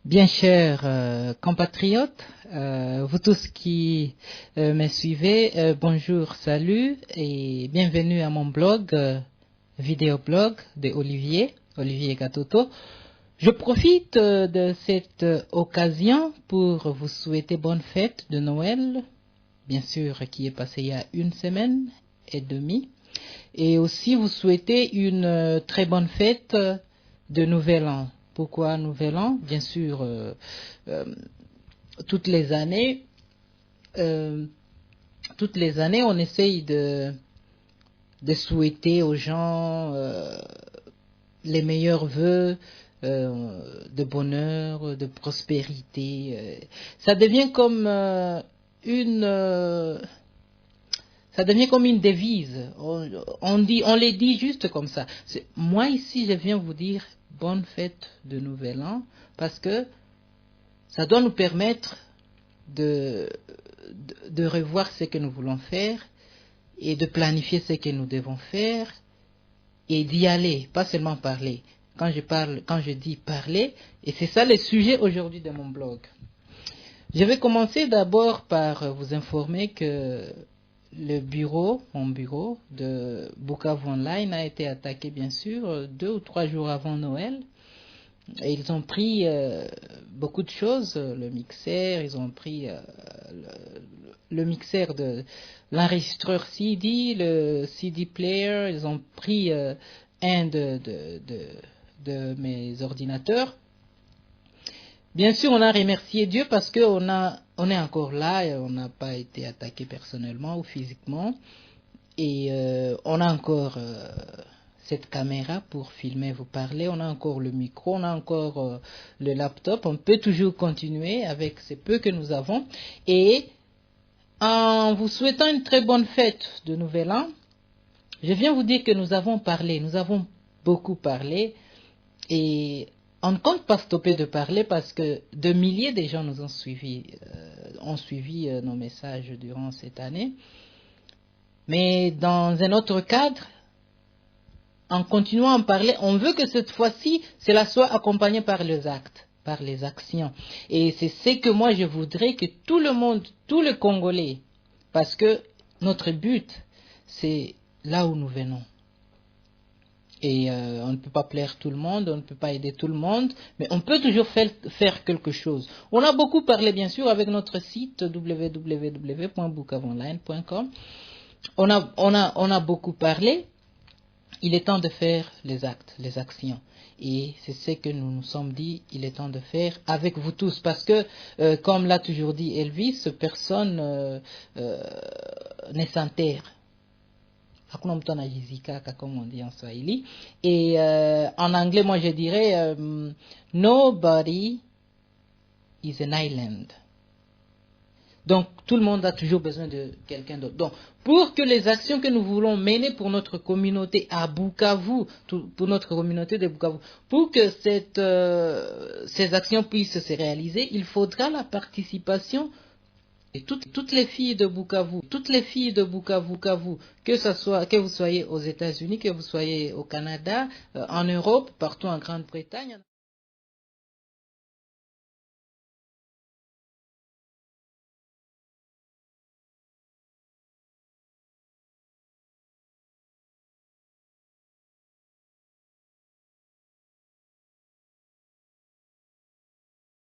Bien chers compatriotes, vous tous qui me suivez, bonjour, salut et bienvenue à mon blog, vidéoblog de Olivier Gatoto. Je profite de cette occasion pour vous souhaiter bonne fête de Noël, bien sûr qui est passée il y a 1 semaine et demie, et aussi vous souhaiter une très bonne fête de Nouvel An. Pourquoi Nouvel An? Bien sûr, toutes les années, on essaye de souhaiter aux gens les meilleurs vœux de bonheur, de prospérité. Ça devient comme une devise. On les dit juste comme ça. Moi ici, je viens vous dire bonne fête de Nouvel An parce que ça doit nous permettre de revoir ce que nous voulons faire et de planifier ce que nous devons faire et d'y aller, pas seulement parler. Quand je dis parler, et c'est ça le sujet aujourd'hui de mon blog. Je vais commencer d'abord par vous informer que mon bureau de Bukavu Online a été attaqué bien sûr 2 ou 3 jours avant Noël. Et ils ont pris beaucoup de choses, le mixeur, ils ont pris le mixeur de l'enregistreur CD, le CD player, ils ont pris un de mes ordinateurs. Bien sûr, on a remercié Dieu parce qu'on est encore là et on n'a pas été attaqué personnellement ou physiquement. Et on a encore cette caméra pour filmer, vous parler, on a encore le micro, on a encore le laptop, on peut toujours continuer avec ce peu que nous avons. Et en vous souhaitant une très bonne fête de Nouvel An, je viens vous dire que nous avons beaucoup parlé et on ne compte pas stopper de parler parce que de milliers de gens nous ont suivi nos messages durant cette année. Mais dans un autre cadre, en continuant à en parler, on veut que cette fois-ci, cela soit accompagné par les actes, par les actions. Et c'est ce que moi je voudrais que tout le monde, tous les Congolais, parce que notre but, c'est là où nous venons. Et on ne peut pas plaire tout le monde, on ne peut pas aider tout le monde, mais on peut toujours faire quelque chose. On a beaucoup parlé, bien sûr, avec notre site www.bukavonline.com. On a beaucoup parlé. Il est temps de faire les actes, les actions. Et c'est ce que nous nous sommes dit, il est temps de faire avec vous tous. Parce que, comme l'a toujours dit Elvis, personne ne s'enterre. Hakuna mtu anajizikaka, comme on dit en Swahili. Et en anglais, moi je dirais nobody is an island. Donc tout le monde a toujours besoin de quelqu'un d'autre. Donc pour que les actions que nous voulons mener pour notre communauté à Bukavu, pour notre communauté de Bukavu, pour que ces actions puissent se réaliser, il faudra la participation. Et toutes les filles de Bukavu, que vous soyez aux États-Unis, que vous soyez au Canada, en Europe, partout en Grande-Bretagne.